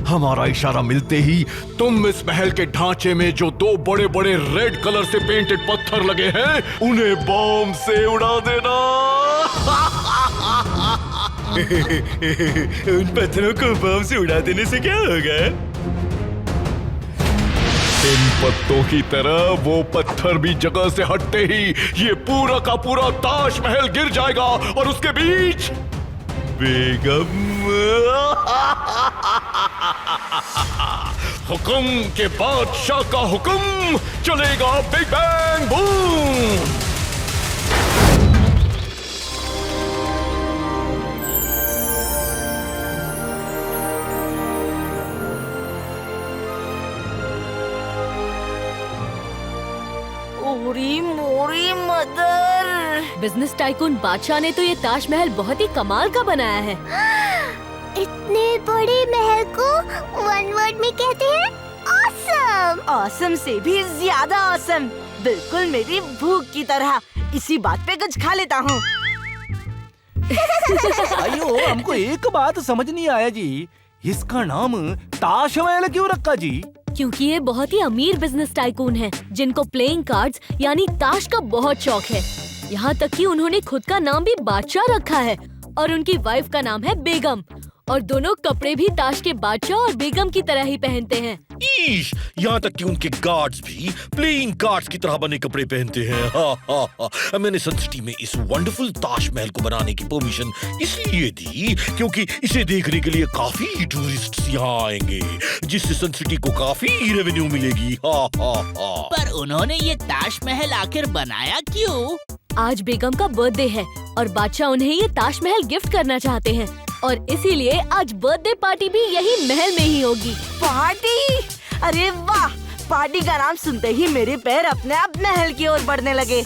हमारा इशारा मिलते ही तुम इस महल के ढांचे में जो दो बड़े बड़े रेड कलर से पेंटेड पत्थर लगे हैं उन्हें बॉम्ब से उड़ा देना। उन पत्थरों को बम से उड़ा देने से क्या होगा? इन पत्तों की तरह वो पत्थर भी जगह से हटते ही ये पूरा का पूरा ताजमहल गिर जाएगा और उसके बीच बेगम। हुक्म के बादशाह का हुक्म चलेगा, बिग बैंग बूम। ओरी मोरी मदर। बिजनेस टाइकून बादशाह ने तो ये ताजमहल बहुत ही कमाल का बनाया है। इतने बड़े महल को वन वर्ड में कहते हैं ऑसम। ऑसम से भी ज्यादा ऑसम, बिल्कुल मेरी भूख की तरह। इसी बात पे कुछ खा लेता हूँ। अयो, हमको एक बात समझ नहीं आया जी, इसका नाम ताजमहल क्यों रखा जी? क्योंकि ये बहुत ही अमीर बिजनेस टाइकून हैं, जिनको प्लेइंग कार्ड्स यानी ताश का बहुत शौक है। यहाँ तक कि उन्होंने खुद का नाम भी बादशाह रखा है और उनकी वाइफ का नाम है बेगम। और दोनों कपड़े भी ताश के बादशाह और बेगम की तरह ही पहनते हैं। ईश, यहाँ तक कि उनके गार्ड्स भी प्लेइंग कार्ड्स की तरह बने कपड़े पहनते हैं। हा। मैंने सन सिटी में इस वंडरफुल ताजमहल को बनाने की परमिशन इसलिए दी क्योंकि इसे देखने के लिए काफी टूरिस्ट्स यहाँ आएंगे, जिससे सन सिटी को काफी रेवेन्यू मिलेगी। हा। पर उन्होंने ये ताजमहल आखिर बनाया क्यों? आज बेगम का बर्थडे है और बादशाह उन्हें ये ताजमहल गिफ्ट करना चाहते हैं और इसीलिए आज बर्थडे पार्टी भी यही महल में ही होगी। पार्टी? अरे वाह, पार्टी का नाम सुनते ही मेरे पैर अपने आप महल की ओर बढ़ने लगे।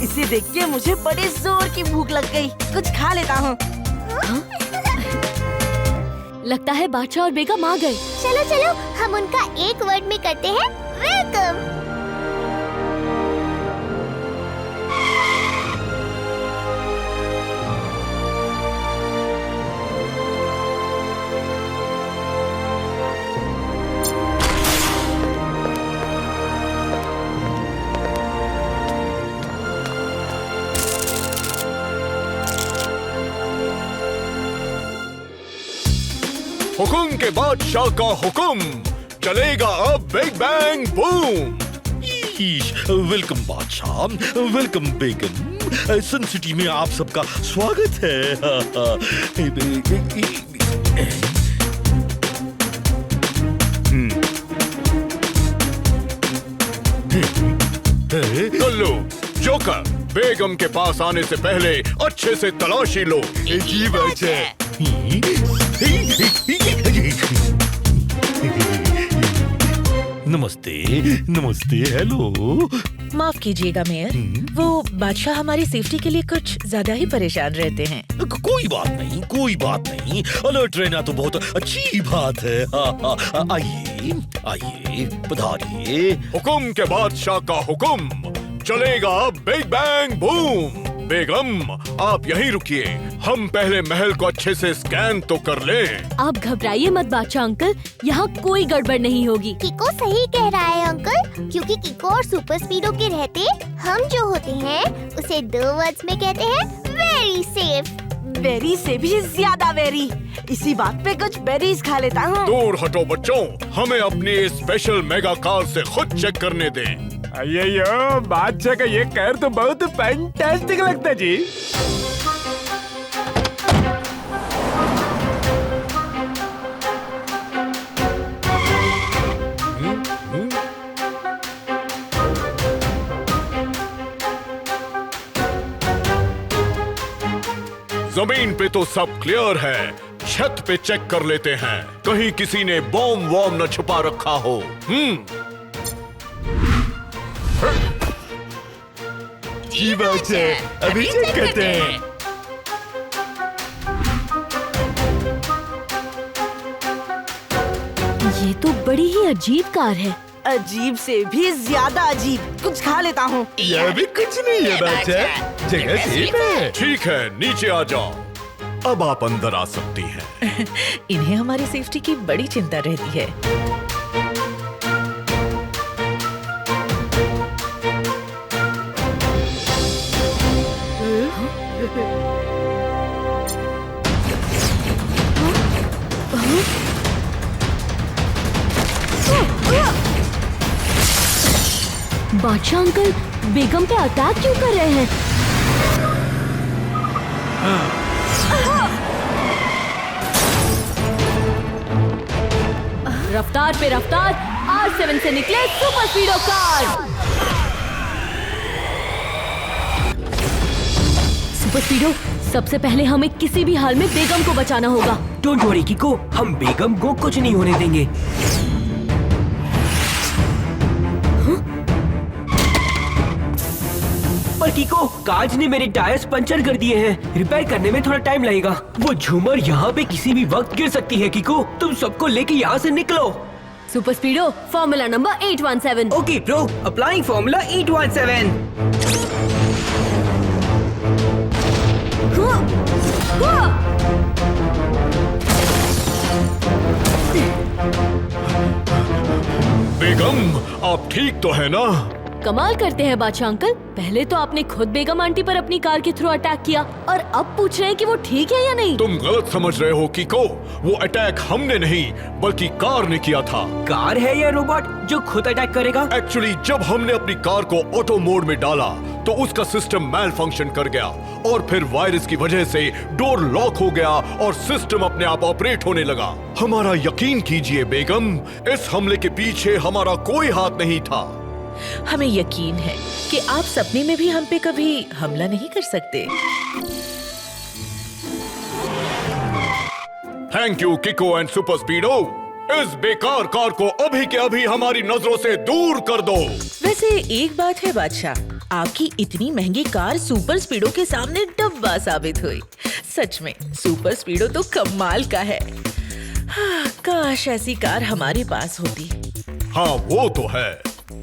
इसे देख के मुझे बड़े जोर की भूख लग गई, कुछ खा लेता हूँ। लगता है बादशाह और बेगम आ गए। चलो चलो, हम उनका एक वर्ड में करते हैं वेलकम। हुक्म के बादशाह का हुक्म चलेगा, अब बिग बैंग बूम। ईश, वेलकम बादशाह, वेलकम बेगम। सन सिटी में आप सबका स्वागत है। कल्लू, जोकर, बेगम के पास आने से पहले अच्छे से तलाशी लो। जी बादशाह। नमस्ते, नमस्ते, हेलो। माफ कीजिएगा मेयर, वो बादशाह हमारी सेफ्टी के लिए कुछ ज्यादा ही परेशान रहते हैं। कोई बात नहीं, कोई बात नहीं। अलर्ट रहना तो बहुत अच्छी बात है। आइए, आइए, पधारिए। हुक्म के बादशाह का हुक्म चलेगा, बिग बैंग बूम। बेगम, आप यहीं रुकिए, हम पहले महल को अच्छे से स्कैन तो कर लें। आप घबराइए मत बादशाह अंकल, यहाँ कोई गड़बड़ नहीं होगी। किको सही कह रहा है अंकल, क्योंकि किको और सुपर स्पीडो के रहते हम जो होते हैं उसे 2 वर्ड्स में कहते हैं वेरी सेफ। वेरी से भी ज्यादा वेरी। इसी बात पे कुछ बेरीज खा लेता हूँ। दूर हटो बच्चों, हमें अपनी स्पेशल मेगा कार से खुद चेक करने दें। अय्यो, बादशाह का ये कहर तो बहुत फैंटास्टिक लगता है जी। जमीन पे तो सब क्लियर है, छत पे चेक कर लेते हैं, कहीं किसी ने बॉम्ब वॉम्ब न छुपा रखा हो। जी बादशाह, अभी चेक करते हैं। ये तो बड़ी ही अजीब कार है। अजीब से भी ज्यादा अजीब। कुछ खा लेता हूँ। यह भी कुछ नहीं है बादशाह, जगह सेफ है। ठीक है, नीचे आ जाओ। अब आप अंदर आ सकती हैं। इन्हें हमारी सेफ्टी की बड़ी चिंता रहती है। बादशाह अंकल बेगम पे अटैक क्यों कर रहे हैं? रफ्तार पे रफ्तार, R7 से निकले सुपर स्पीडो कार। सुपर स्पीडो, सबसे पहले हमें किसी भी हाल में बेगम को बचाना होगा। डोंट वरी किको, हम बेगम को कुछ नहीं होने देंगे। पर किको, काज ने मेरे टायर्स पंचर कर दिए हैं। रिपेयर करने में थोड़ा टाइम लगेगा। वो झूमर यहाँ पे किसी भी वक्त गिर सकती है किको। तुम सबको लेके यहाँ से निकलो। Super Speedo, formula number 817। Okay bro, applying formula 817। बेगम, आप ठीक तो है ना? कमाल करते हैं बादशाह अंकल, पहले तो आपने खुद बेगम आंटी पर अपनी कार के थ्रू अटैक किया और अब पूछ रहे हैं कि वो ठीक है या नहीं। तुम गलत समझ रहे हो किको। वो अटैक हमने नहीं बल्कि कार ने किया था। कार है या रोबोट जो खुद अटैक करेगा? एक्चुअली जब हमने अपनी कार को ऑटो मोड में डाला तो उसका सिस्टम मैल फंक्शन कर गया और फिर वायरस की वजह से डोर लॉक हो गया और सिस्टम अपने आप ऑपरेट होने लगा। हमारा यकीन कीजिए बेगम, इस हमले के पीछे हमारा कोई हाथ नहीं था। हमें यकीन है कि आप सपने में भी हम पे कभी हमला नहीं कर सकते। Thank you Kiko and super Speedo. इस बेकार कार को अभी के अभी हमारी नजरों से दूर कर दो। वैसे एक बात है बादशाह, आपकी इतनी महंगी कार सुपर स्पीडो के सामने डब्बा साबित हुई। सच में सुपर स्पीडो तो कमाल का है। हाँ, काश ऐसी कार हमारे पास होती। हाँ वो तो है।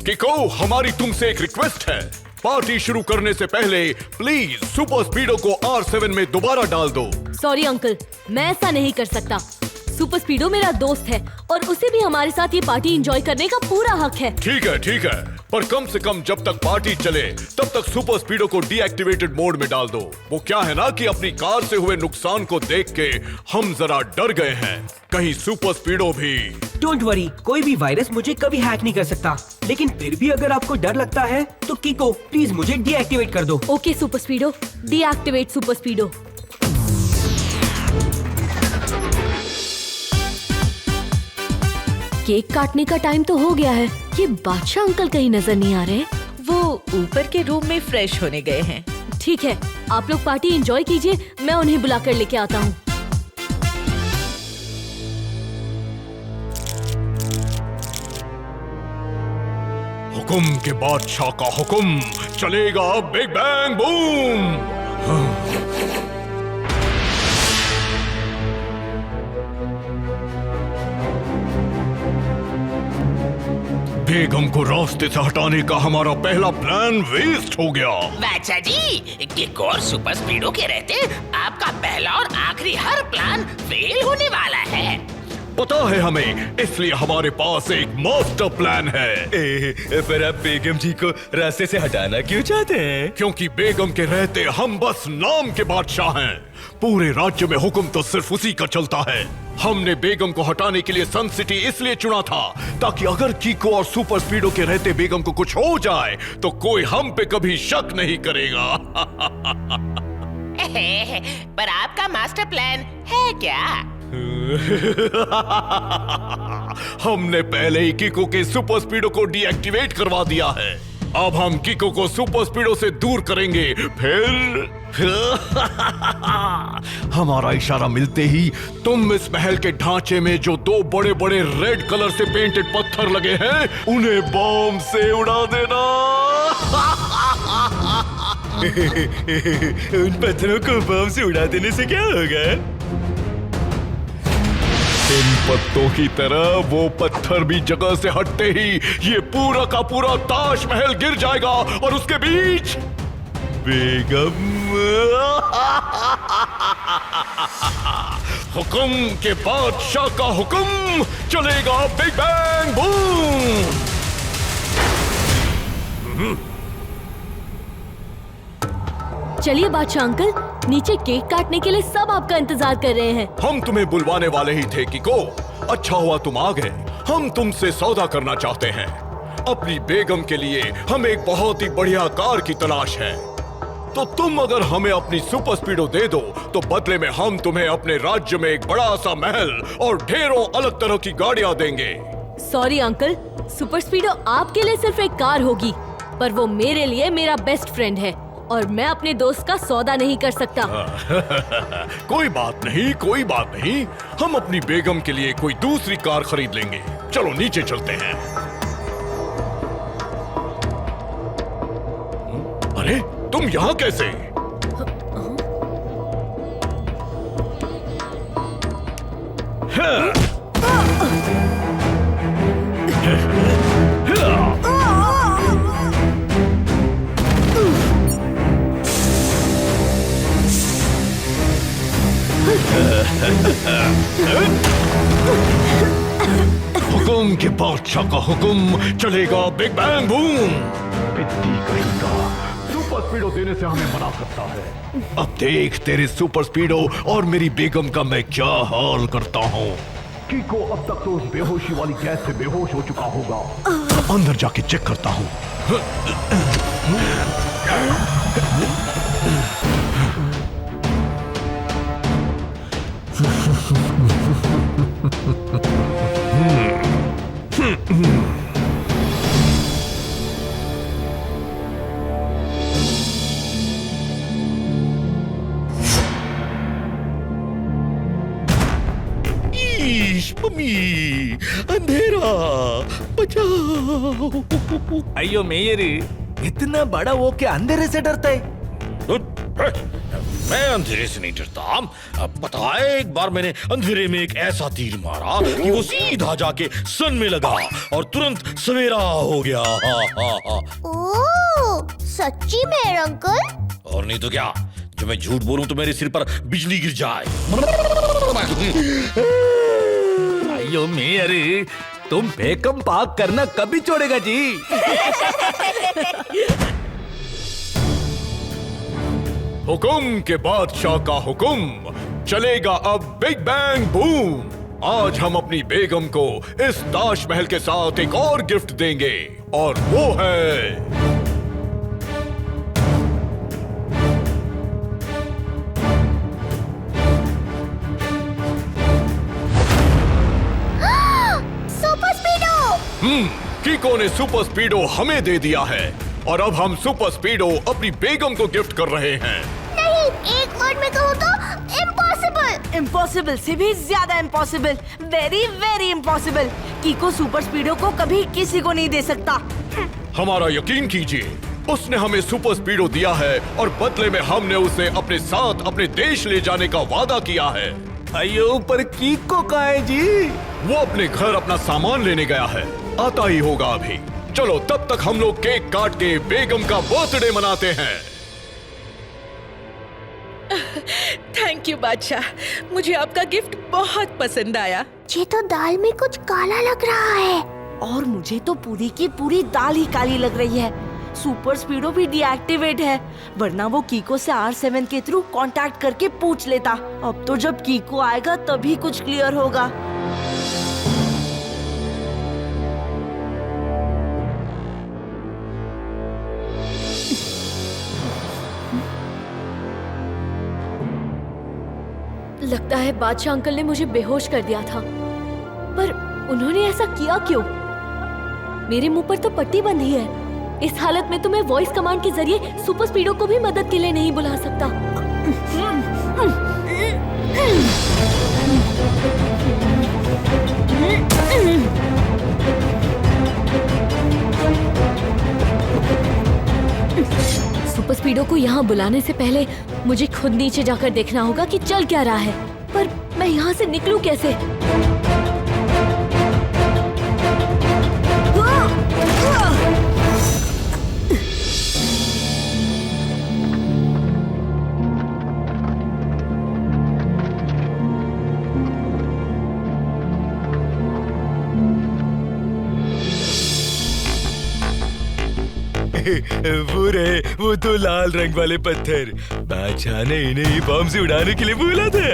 किको, हमारी तुमसे एक रिक्वेस्ट है। पार्टी शुरू करने से पहले प्लीज सुपर स्पीडो को R7 में दोबारा डाल दो। सॉरी अंकल, मैं ऐसा नहीं कर सकता। सुपर स्पीडो मेरा दोस्त है और उसे भी हमारे साथ ये पार्टी एंजॉय करने का पूरा हक है। ठीक है, पर कम से कम जब तक पार्टी चले तब तक सुपर स्पीडो को डीएक्टिवेटेड मोड में डाल दो। वो क्या है ना कि अपनी कार से हुए नुकसान को देख के हम जरा डर गए हैं। कहीं सुपर स्पीडो भी। डोंट वरी, कोई भी वायरस मुझे कभी हैक नहीं कर सकता। लेकिन फिर भी अगर आपको डर लगता है तो किको प्लीज मुझे डीएक्टिवेट कर दो। Okay super स्पीडो, deactivate super स्पीडो। Cake काटने का टाइम तो हो गया है। ये बादशाह अंकल कहीं नजर नहीं आ रहे। वो ऊपर के रूम में फ्रेश होने गए हैं। ठीक है, आप लोग पार्टी एंजॉय कीजिए, मैं उन्हें बुलाकर लेके आता हूँ। हुकुम के बादशाह का हुकुम, चलेगा बिग बैंग बूम। बेगम को रास्ते से हटाने का हमारा पहला प्लान वेस्ट हो गया। बादशाह जी, किको और सुपर स्पीडो के रहते आपका पहला और आखिरी हर प्लान फेल होने वाला है। पता है हमें, इसलिए हमारे पास एक मास्टर प्लान है। पर आप बेगम जी को रास्ते से हटाना क्यों चाहते हैं? क्योंकि बेगम के रहते हम बस नाम के बादशाह हैं। पूरे राज्य में हुक्म तो सिर्फ उसी का चलता है। हमने बेगम को हटाने के लिए सन सिटी इसलिए चुना था ताकि अगर कीको और सुपर स्पीडो के रहते बेगम को कुछ हो जाए तो कोई हम पे कभी शक नहीं करेगा। पर आपका मास्टर प्लान है क्या? हमने पहले ही किको के सुपर स्पीडो को डीएक्टिवेट करवा दिया है। अब हम किको को सुपर स्पीडो से दूर करेंगे। फिर हमारा इशारा मिलते ही तुम इस महल के ढांचे में जो दो बड़े बड़े रेड कलर से पेंटेड पत्थर लगे हैं उन्हें बॉम्ब से उड़ा देना। उन पत्थरों को बम से उड़ा देने से क्या होगा? इन पत्तों की तरह वो पत्थर भी जगह से हटते ही ये पूरा का पूरा ताजमहल गिर जाएगा और उसके बीच बेगम। हुक्म के बादशाह का हुक्म चलेगा, बिग बैंग बूम। चलिए बादशाह अंकल, नीचे केक काटने के लिए सब आपका इंतजार कर रहे हैं। हम तुम्हें बुलवाने वाले ही थे किको। अच्छा हुआ तुम आ गए। हम तुमसे सौदा करना चाहते हैं। अपनी बेगम के लिए हमें एक बहुत ही बढ़िया कार की तलाश है। तो तुम अगर हमें अपनी सुपर स्पीडो दे दो तो बदले में हम तुम्हें अपने राज्य में एक बड़ा सा महल और ढेरों अलग तरह की गाड़ियां देंगे। सॉरी अंकल, सुपर स्पीडो आपके लिए सिर्फ एक कार होगी, पर वो मेरे लिए मेरा बेस्ट फ्रेंड है और मैं अपने दोस्त का सौदा नहीं कर सकता। कोई बात नहीं, कोई बात नहीं। हम अपनी बेगम के लिए कोई दूसरी कार खरीद लेंगे। चलो नीचे चलते हैं। अरे तुम यहाँ कैसे? हुक्म के बादशाह का हुक्म चलेगा, बिग बैंग बूम। सुपर स्पीडो देने से हमें मना सकता है। अब देख तेरे सुपर स्पीडो और मेरी बेगम का मैं क्या हाल करता हूँ। कीको अब तक तो उस बेहोशी वाली गैस से बेहोश हो चुका होगा। अंदर जाके चेक करता हूँ। मम्मी, अंधेरा बचाओ। अयो मेयर, इतना बड़ा वो क्या अंधेरे से डरता है? मैं अंधेरे से नहीं डरता। अब पता है, एक बार मैंने अंधेरे में एक ऐसा तीर मारा कि वो सीधा जाके सन में लगा और तुरंत सवेरा हो गया। ओह, सच्ची में अंकल? और नहीं तो क्या, जो मैं झूठ बोलूं तो मेरे सिर पर बिजली गिर जाए। अयो मेयर, तुम बेकम पाक करना कभी छोड़ेगा जी? हुक्म के बादशाह का हुक्म चलेगा, अब बिग बैंग बूम। आज हम अपनी बेगम को इस ताजमहल के साथ एक और गिफ्ट देंगे और वो है सुपर स्पीडो। कीको ने सुपर स्पीडो हमें दे दिया है और अब हम सुपर स्पीडो अपनी बेगम को गिफ्ट कर रहे हैं। नहीं, एक वर्ड में कहूँ तो इम्पॉसिबल। इम्पॉसिबल से भी ज्यादा impossible, very very impossible. Kiko super Speedo को कभी किसी को नहीं दे सकता। हमारा यकीन कीजिए, उसने हमें सुपर स्पीडो दिया है और बदले में हमने उसे अपने साथ अपने देश ले जाने का वादा किया है। अयो पर कीको कहाँ है जी? वो अपने घर अपना सामान लेने गया है, आता ही होगा अभी। चलो तब तक हम लोग केक काट के बेगम का बर्थडे मनाते हैं। थैंक यू बादशाह, मुझे आपका गिफ्ट बहुत पसंद आया। ये तो दाल में कुछ काला लग रहा है। और मुझे तो पूरी की पूरी दाल ही काली लग रही है। सुपर स्पीडो भी डीएक्टिवेट है, वरना वो कीको से R7 के थ्रू कांटेक्ट करके पूछ लेता। अब तो जब कीको आएगा तभी कुछ क्लियर होगा। लगता है बादशाह अंकल ने मुझे बेहोश कर दिया था, पर उन्होंने ऐसा किया क्यों? मेरे मुंह पर तो पट्टी बंधी है। इस हालत में तो मैं वॉइस कमांड के जरिए सुपर स्पीडो को भी मदद के लिए नहीं बुला सकता। सुपर स्पीडो को यहाँ बुलाने से पहले मुझे खुद नीचे जाकर देखना होगा कि चल क्या रहा है। पर मैं यहाँ से निकलूं कैसे? वो रहे वो तो लाल रंग वाले पत्थर। बादशाह ने इन्हें ही बम से उड़ाने के लिए बोला था।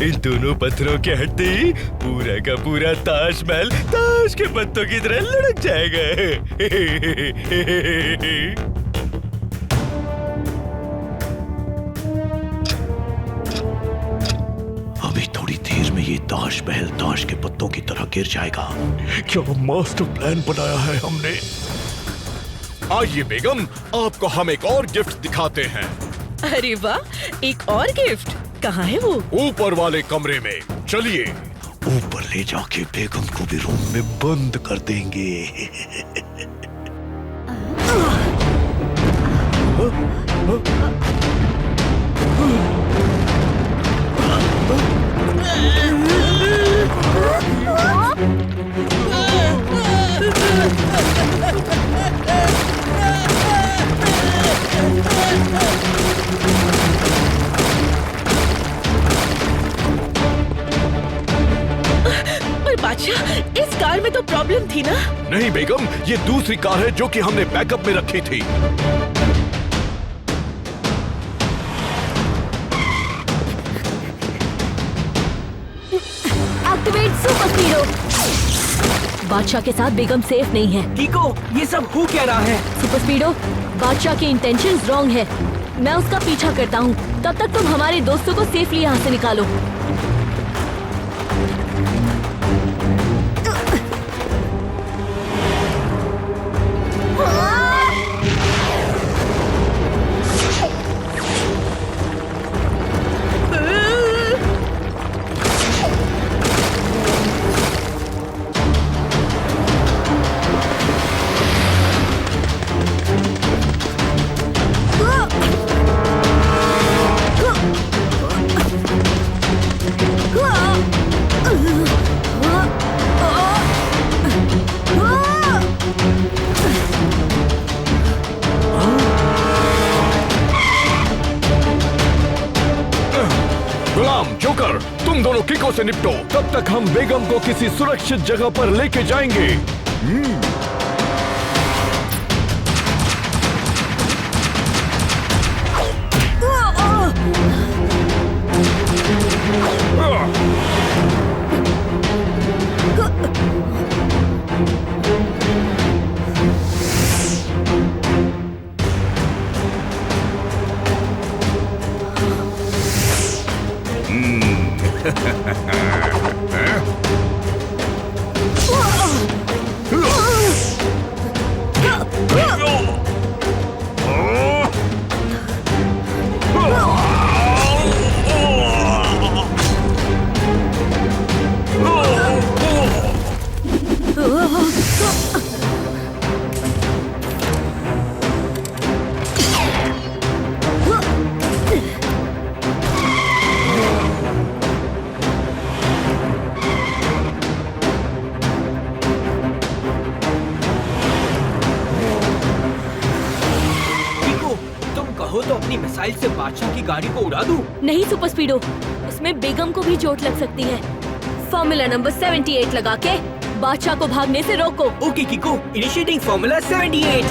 इन दोनों पत्थरों के हटते ही पूरा का पूरा ताजमहल ताश के पत्तों की तरह लुढ़क जाएगा। अभी थोड़ी देर में ये ताजमहल ताश के पत्तों की तरह गिर जाएगा। क्या मास्टर प्लान बनाया है हमने। आइए बेगम, आपको हम एक और गिफ्ट दिखाते हैं। अरे वाह, एक और गिफ्ट। कहाँ है वो? ऊपर वाले कमरे में। चलिए ऊपर ले जाके बेगम को भी रूम में बंद कर देंगे। बादशाह, इस कार में तो प्रॉब्लम थी ना? नहीं बेगम, ये दूसरी कार है जो कि हमने बैकअप में रखी थी। Activate super स्पीडो। बादशाह के साथ बेगम सेफ नहीं है। कीको, ये सब हो क्या रहा है? सुपर स्पीडो, बादशाह के इंटेंशंस रॉन्ग है। मैं उसका पीछा करता हूँ। तब तक तुम हमारे दोस्तों को सेफली यहाँ से निकालो। जोकर, तुम दोनों किको से निपटो। तब तक हम बेगम को किसी सुरक्षित जगह पर लेके जाएंगे। तो अपनी मिसाइल से बादशाह की गाड़ी को उड़ा दूं? नहीं सुपर स्पीडो, उसमें बेगम को भी चोट लग सकती है। फॉर्मूला नंबर 78 लगा के बादशाह को भागने से रोको। Okay कीको, initiating formula 78।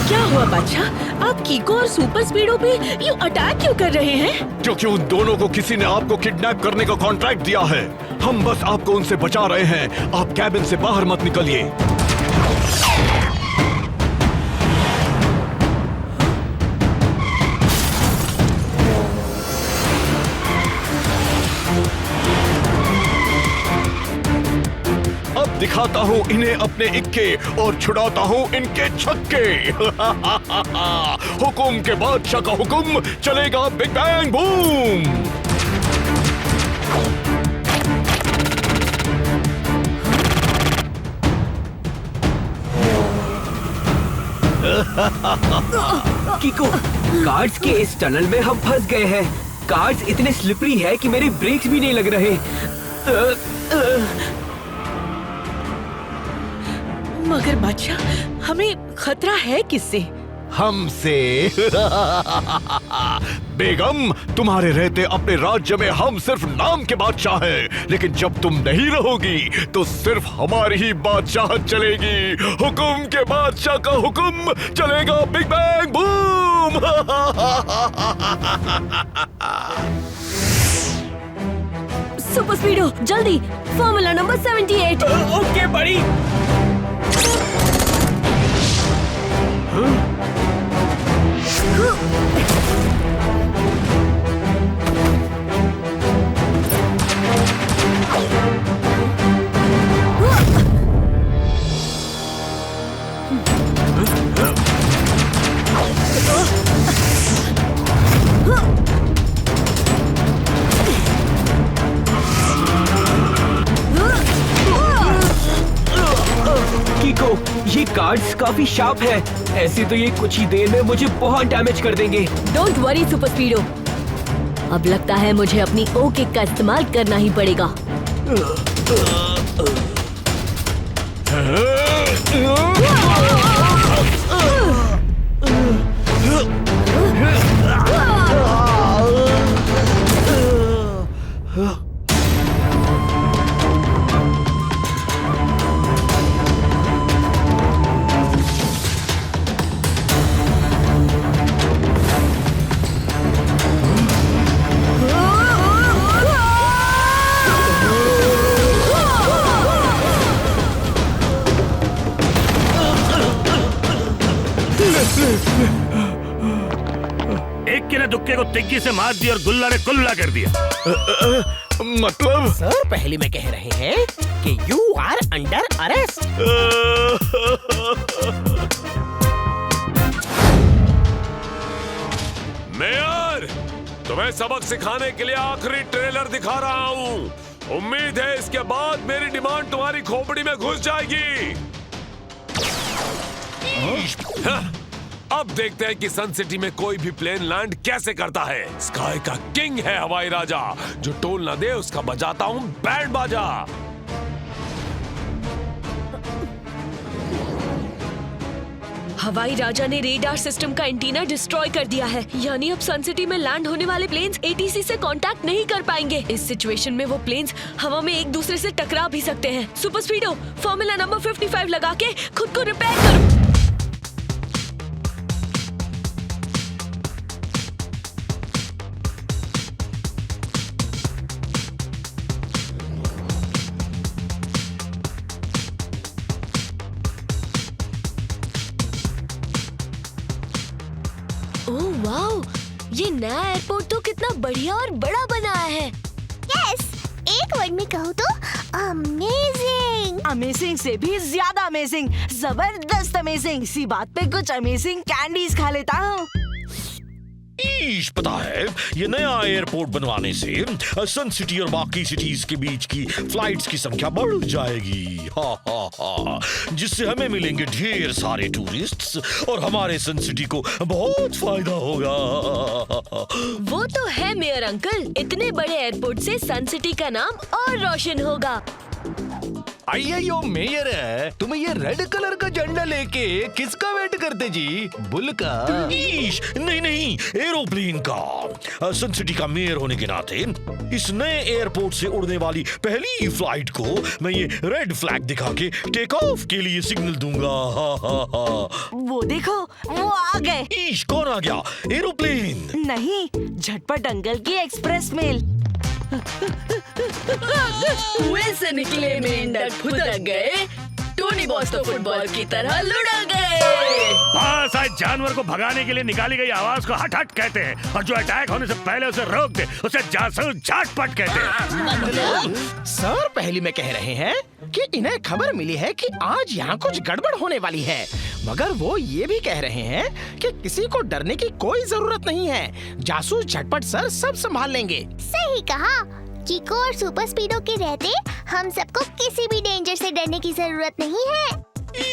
क्या हुआ बादशाह? आप कीको और सुपर स्पीडो पे यूं अटैक क्यों कर रहे हैं? क्योंकि उन दोनों को किसी ने आपको किडनैप करने का कॉन्ट्रैक्ट दिया है। हम बस आपको उनसे बचा रहे हैं। आप कैबिन से बाहर मत निकलिए। अब दिखाता हूँ इन्हें अपने इक्के और छुड़ाता हूँ इनके छक्के। हुकुम के बादशाह का हुकुम चलेगा, बिग बैंग बूम। कीको, कार्ड्स के इस टनल में हम फंस गए हैं। कार्ड्स इतने स्लिपरी है कि मेरे ब्रेक्स भी नहीं लग रहे। मगर बादशाह, हमें खतरा है किससे? हमसे। बेगम, तुम्हारे रहते अपने राज्य में हम सिर्फ नाम के बादशाह हैं, लेकिन जब तुम नहीं रहोगी तो सिर्फ हमारी ही बादशाहत चलेगी। हुक्म के बादशाह का हुक्म चलेगा। Big bang boom. Super Speedo, जल्दी, फॉर्मूला नंबर 78। ओके बड़ी। कीको, ये कार्ड्स काफी शार्प है। ऐसे तो ये कुछ ही देर में मुझे बहुत डैमेज कर देंगे। डोंट वरी सुपर स्पीडो, अब लगता है मुझे अपनी ओ किक का इस्तेमाल करना ही पड़ेगा। एक ने दुक्के को तिग्गी से मार दिया और गुल्ला ने कुल्ला कर दिया। मतलब? सर, पहले में कह रहे हैं कि you are under arrest. Mayor, तुम्हें सबक सिखाने के लिए आखिरी ट्रेलर दिखा रहा हूँ। उम्मीद है इसके बाद मेरी डिमांड तुम्हारी खोपड़ी में घुस जाएगी। अब देखते हैं कि सन सिटी में कोई भी प्लेन लैंड कैसे करता है। स्काई का किंग है हवाई राजा, जो टोल ना दे उसका बजाता हूँ बैंड बाजा। हवाई राजा ने रेडार सिस्टम का एंटीना डिस्ट्रॉय कर दिया है, यानी अब सन सिटी में लैंड होने वाले प्लेन्स एटीसी से कांटेक्ट नहीं कर पाएंगे। इस सिचुएशन में वो प्लेन्स हवा में एक दूसरे से टकरा भी सकते हैं। सुपर स्पीडो, फॉर्मूला नंबर 55 लगा के खुद को रिपेयर करो। ओह वाओ, ये नया एयरपोर्ट तो कितना बढ़िया और बड़ा बनाया है। यस, एक वर्ड में कहूँ तो अमेजिंग। अमेजिंग से भी ज्यादा अमेजिंग, जबरदस्त अमेजिंग। इसी बात पे कुछ अमेजिंग कैंडीज खा लेता हूँ। पता है, ये नया एयरपोर्ट बनवाने से सन सिटी और बाकी सिटीज के बीच की फ्लाइट्स की संख्या बढ़ जाएगी। जिससे हमें मिलेंगे ढेर सारे टूरिस्ट्स और हमारे सन सिटी को बहुत फायदा होगा। वो तो है मेयर अंकल, इतने बड़े एयरपोर्ट से सन सिटी का नाम और रोशन होगा। अय्यो मेयर है, तुम ये रेड कलर का झंडा लेके किसका वेट करते जी? बुल का? नहीं, एरोप्लेन का। सन सिटी का मेयर होने के नाते इस नए एयरपोर्ट से उड़ने वाली पहली फ्लाइट को मैं ये रेड फ्लैग दिखा के टेक ऑफ के लिए सिग्नल दूंगा। वो देखो, वो आ गए। कौन आ गया? एरोप्लेन नहीं, झटपट अंकल की एक्सप्रेस मेल। कुएं से निकले मेंढक फुदक गए, टोनी बॉस तो फुटबॉल की तरह लुढ़क गए। बस आज जानवर को भगाने के लिए निकाली गई आवाज को हट हट कहते हैं, और जो अटैक होने से पहले उसे रोक दे उसे जासूस झटपट कहते हैं। सर, पहली में कह रहे हैं कि इन्हें खबर मिली है कि आज यहाँ कुछ गड़बड़ होने वाली है, मगर वो ये भी कह रहे हैं कि किसी को डरने की कोई जरूरत नहीं है। जासूस झटपट सर सब संभाल लेंगे। सही कहा। कीको और सुपर स्पीडो के रहते हम सबको किसी भी डेंजर से डरने की जरूरत नहीं है।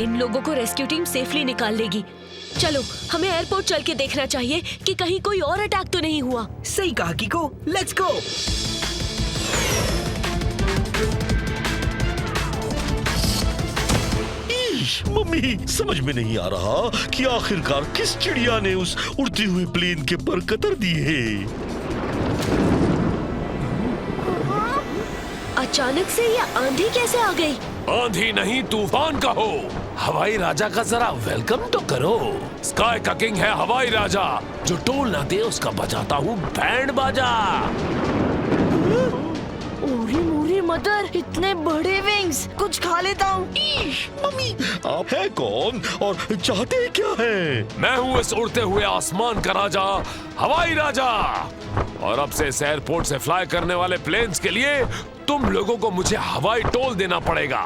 इन लोगों को रेस्क्यू टीम सेफली निकाल लेगी। चलो हमें एयरपोर्ट चल के देखना चाहिए कि कहीं कोई और अटैक तो नहीं हुआ। सही कहा कीको, लेट्स गो। मम्मी, समझ में नहीं आ रहा कि आखिरकार किस चिड़िया ने उस उड़ती हुई प्लेन के पर कतर दिए। अचानक से ये आंधी कैसे आ गई? आंधी नहीं, तूफान कहो। हवाई राजा का जरा वेलकम तो करो। स्काई का किंग है हवाई राजा, जो टोल ना दे उसका बजाता हूँ बैंड बाजा। ओरी मोरी मदर, इतने बड़े विंग्स, कुछ खा लेता हूँ। मम्मी, आप है कौन और चाहते क्या है? मैं हूँ इस उड़ते हुए आसमान का राजा, हवाई राजा। और अब से इस एयरपोर्ट से फ्लाई करने वाले प्लेन्स के लिए तुम लोगों को मुझे हवाई टोल देना पड़ेगा,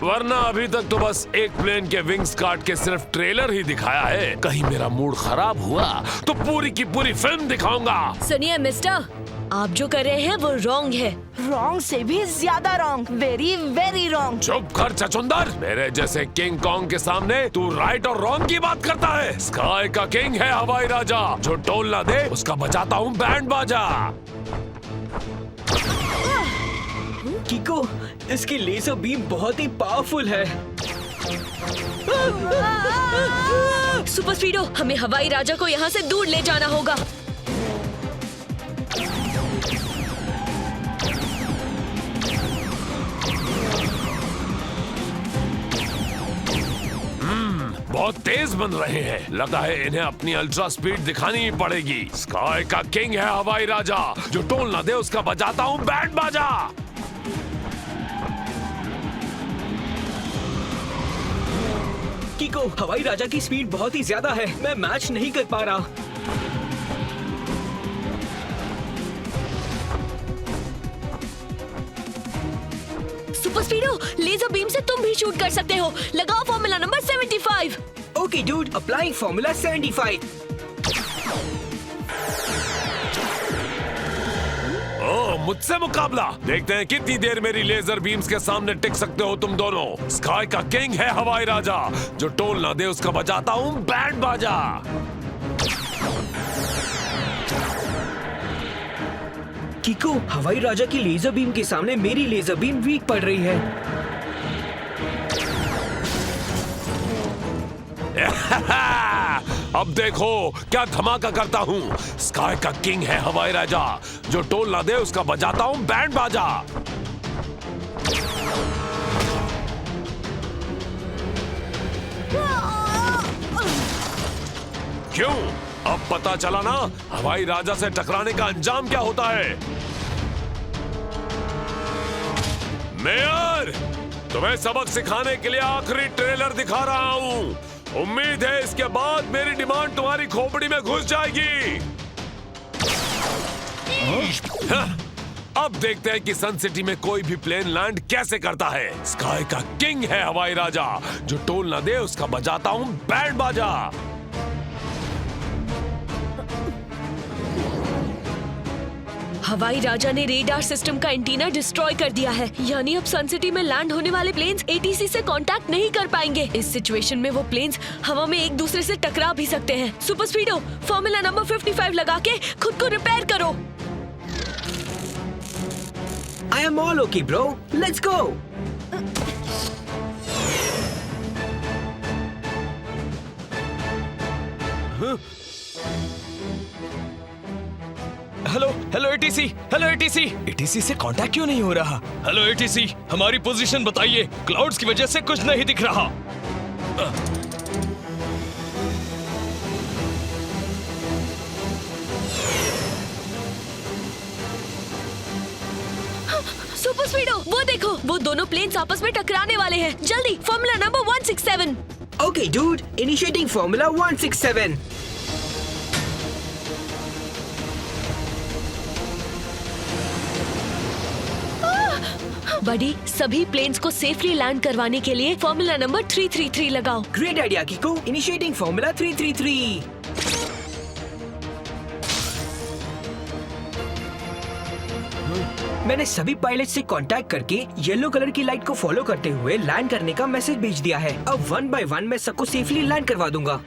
वरना अभी तक तो बस एक प्लेन के विंग्स काट के सिर्फ ट्रेलर ही दिखाया है। कहीं मेरा मूड खराब हुआ तो पूरी की पूरी फिल्म दिखाऊंगा। सुनिए मिस्टर, आप जो कर रहे हैं वो रॉन्ग है। रॉन्ग से भी ज्यादा रॉन्ग, वेरी वेरी रॉन्ग। चुप कर चचुंदर, मेरे जैसे किंग कॉन्ग के सामने तू राइट और रॉन्ग की बात करता है। स्काई का किंग है हवाई राजा, जो टोल ना दे उसका बजाता हूँ बैंड बाजा। कीको, इसकी लेजर बीम बहुत ही पावरफुल है। सुपर स्पीडो, हमें हवाई राजा को यहाँ से दूर ले जाना होगा। बहुत तेज बन रहे हैं, लगता है इन्हें अपनी अल्ट्रा स्पीड दिखानी ही पड़ेगी। स्काई का किंग है हवाई राजा, जो टोल ना दे उसका बजाता हूँ बैंड बाजा। कीको, हवाई राजा की स्पीड बहुत ही ज्यादा है, मैं मैच नहीं कर पा रहा। सुपर स्पीडो, लेजर बीम से तुम भी शूट कर सकते हो। लगाओ formula number 75। Okay dude, applying formula 75। ओह, मुझसे मुकाबला। देखते हैं कितनी देर मेरी लेजर बीम्स के सामने टिक सकते हो तुम दोनों। स्काई का किंग है हवाई राजा, जो टोल ना दे उसका बजाता हूँ बैंड बाजा। कीको, हवाई राजा की लेजर बीम के सामने मेरी लेजर बीम वीक पड़ रही है। अब देखो क्या धमाका करता हूँ। स्काई का किंग है हवाई राजा, जो टोल ना दे उसका बजाता हूँ बैंड बाजा। क्यों? अब पता चला ना हवाई राजा से टकराने का अंजाम क्या होता है। मेयर, तुम्हें सबक सिखाने के लिए आखिरी ट्रेलर दिखा रहा हूँ। उम्मीद है इसके बाद मेरी डिमांड तुम्हारी खोपड़ी में घुस जाएगी। अब देखते हैं कि सन सिटी में कोई भी प्लेन लैंड कैसे करता है। स्काई का किंग है हवाई राजा, जो टोल ना दे उसका बजाता हूँ बैंड बाजा। हवाई राजा ने रेडार सिस्टम का एंटीना डिस्ट्रॉय कर दिया है, यानी अब सन सिटी में लैंड होने वाले प्लेन्स एटीसी से कांटेक्ट नहीं कर पाएंगे। इस सिचुएशन में वो प्लेन्स हवा में एक दूसरे से टकरा भी सकते हैं। सुपर स्पीडो, फॉर्मूला नंबर 55 लगा के खुद को रिपेयर करो। I am all okay, bro. Let's go. Hello ATC, hello ATC. ATC से कांटेक्ट क्यों नहीं हो रहा? हेलो एटीसी, हमारी पोजीशन बताइए। क्लाउड्स की वजह से कुछ नहीं दिख रहा। सुपर स्पीडो, वो देखो, वो दोनों प्लेन्स आपस में टकराने वाले हैं। जल्दी formula number 167। Okay, dude. Initiating Formula 167. बडी, सभी प्लेन्स को सेफली लैंड करवाने के लिए फॉर्मूला नंबर 333 लगाओ। Great idea, Kiko. Initiating Formula 333. मैंने सभी पायलट से कांटेक्ट करके येलो कलर की लाइट को फॉलो करते हुए लैंड करने का मैसेज भेज दिया है। अब 1 by 1 मैं सबको सेफली लैंड करवा दूंगा।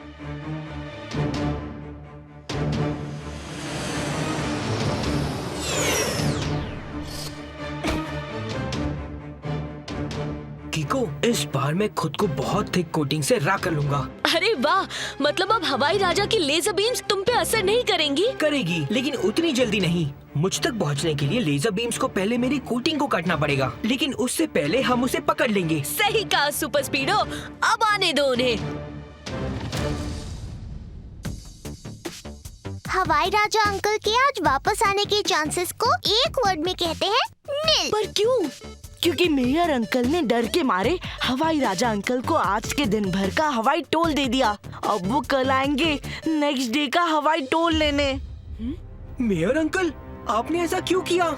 कीको, इस बार मैं खुद को बहुत थिक कोटिंग से रैप कर लूंगा। अरे वाह, मतलब अब हवाई राजा की लेजर बीम्स तुम पे असर नहीं करेंगी? करेगी, लेकिन उतनी जल्दी नहीं। मुझ तक पहुंचने के लिए लेजर बीम्स को पहले मेरी कोटिंग को काटना पड़ेगा, लेकिन उससे पहले हम उसे पकड़ लेंगे। सही कहा सुपर स्पीडो, अब आने दो उन्हें। हवाई राजा अंकल के आज वापस आने के चांसेस को एक वर्ड में कहते हैं नील। पर क्यों? क्योंकि मेयर अंकल ने डर के मारे हवाई राजा अंकल को आज के दिन भर का हवाई टोल दे दिया। अब वो कल आएंगे नेक्स्ट डे का हवाई टोल लेने। मेयर अंकल, आपने ऐसा क्यों किया?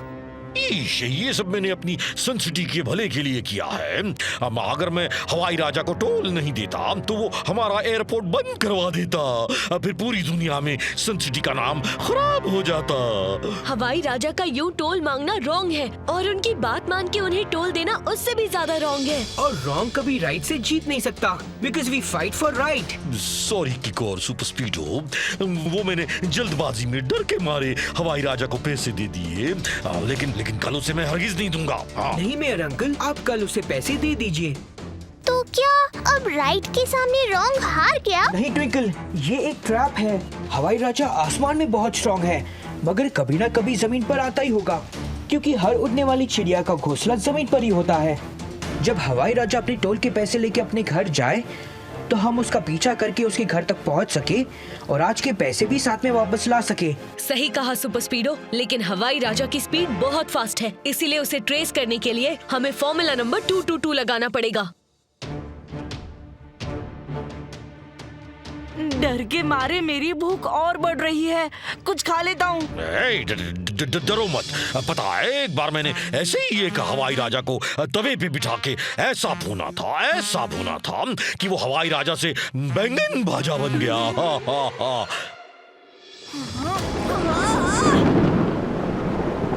ये सब मैंने अपनी सनसिटी के भले के लिए किया है। अब अगर मैं हवाई राजा को टोल नहीं देता तो वो हमारा एयरपोर्ट बंद करवा देता, फिर पूरी दुनिया में सनसिटी का नाम खराब हो जाता। हवाई राजा का यूं टोल मांगना रॉन्ग है और उनकी बात मान के उन्हें टोल देना उससे भी ज्यादा रॉन्ग है। और रॉन्ग कभी राइट से जीत नहीं सकता, because we fight for right. Sorry Kiko और सुपर स्पीडो, वो मैंने जल्दबाजी में डर के मारे हवाई राजा को पैसे दे दिए, लेकिन कल उसे मैं हरगिज नहीं दूंगा। नहीं मेयर अंकल, आप कल उसे पैसे दे दीजिए। तो क्या अब राइट के सामने रॉन्ग हार गया? नहीं ट्विंकल, ये एक ट्रैप है। हवाई राजा आसमान में बहुत स्ट्रॉन्ग है, मगर कभी ना कभी जमीन पर आता ही होगा, क्योंकि हर उड़ने वाली चिड़िया का घोंसला जमीन पर ही होता है। जब हवाई राजा अपने टोल के पैसे लेके अपने घर जाए तो हम उसका पीछा करके उसके घर तक पहुंच सके और आज के पैसे भी साथ में वापस ला सके। सही कहा सुपर स्पीडो, लेकिन हवाई राजा की स्पीड बहुत फास्ट है, इसीलिए उसे ट्रेस करने के लिए हमें फॉर्मूला नंबर 222 लगाना पड़ेगा। डर के मारे मेरी भूख और बढ़ रही है, कुछ खा लेता हूँ। डरो मत, पता है एक बार मैंने ऐसे ही एक हवाई राजा को तवे पे बिठा के ऐसा भूना था कि वो हवाई राजा से बैंगन भाजा बन गया।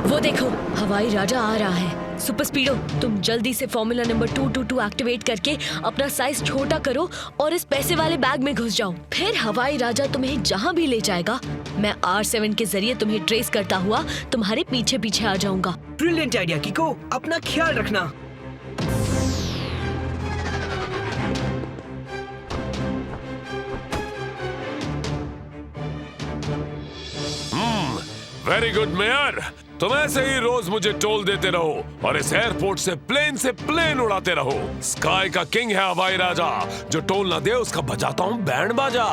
वो देखो, हवाई राजा आ रहा है। सुपर स्पीडो, तुम जल्दी से फॉर्मूला नंबर 222 एक्टिवेट करके अपना साइज छोटा करो और इस पैसे वाले बैग में घुस जाओ। फिर हवाई राजा तुम्हें जहाँ भी ले जाएगा, मैं R7 के जरिए तुम्हें ट्रेस करता हुआ तुम्हारे पीछे पीछे आ जाऊंगा। ब्रिलियंट आइडिया कीको, अपना ख्याल रखना। वेरी गुड मेयर, तुम ऐसे ही रोज मुझे टोल देते रहो और इस एयरपोर्ट से प्लेन उड़ाते रहो। स्काई का किंग है हवाई राजा, जो टोल ना दे उसका बजाता हूँ बैंड बाजा।